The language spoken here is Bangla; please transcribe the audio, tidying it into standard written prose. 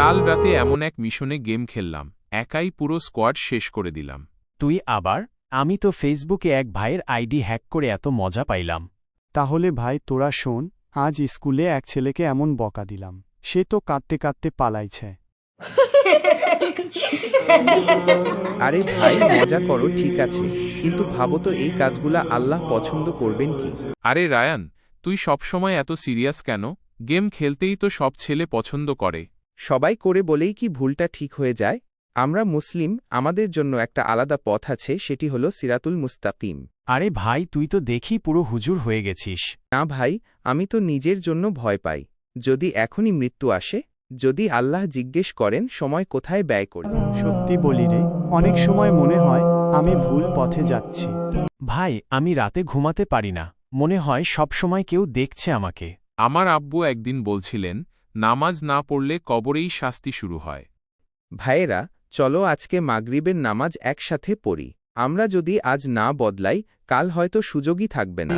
কাল রাতে এমন এক মিশনে গেম খেললাম, একাই পুরো স্কোয়াড শেষ করে দিলাম। তুই আবার? আমি তো ফেসবুকে এক ভাইয়ের আইডি হ্যাক করে এত মজা পাইলাম। তাহলে ভাই তোরা শোন, আজ স্কুলে এক ছেলেকে এমন বকা দিলাম, সে তো কাঁদতে কাঁদতে পালাইছে। আরে ভাই, মজা করো, ঠিক আছে, কিন্তু ভাবো তো এই কাজগুলা আল্লাহ পছন্দ করবেন কি? আরে রায়ান, তুই সবসময় এত সিরিয়াস কেন? গেম খেলতেই তো সব ছেলে পছন্দ করে। সবাই করে বলেই কি ভুলটা ঠিক হয়ে যায়? আমরা মুসলিম, আমাদের জন্য একটা আলাদা পথ আছে, সেটি হলো সিরাতুল মুস্তাকিম। আরে ভাই, তুই তো দেখি পুরো হুজুর হয়ে গেছিস। না ভাই, আমি তো নিজের জন্য ভয় পাই। যদি এখনই মৃত্যু আসে, যদি আল্লাহ জিজ্ঞেস করেন সময় কোথায় ব্যয় করবে। সত্যি বলি রে, অনেক সময় মনে হয় আমি ভুল পথে যাচ্ছি। ভাই, আমি রাতে ঘুমাতে পারি না, মনে হয় সব সময় কেউ দেখছে আমাকে। আমার আব্বু একদিন বলছিলেন, নামাজ না পড়লে কবরেই শাস্তি শুরু হয়। ভাইয়েরা, চলো আজকে মাগরিবের নামাজ একসাথে পড়ি। আমরা যদি আজ না বদলাই, কাল হয়তো সুযোগই থাকবে না।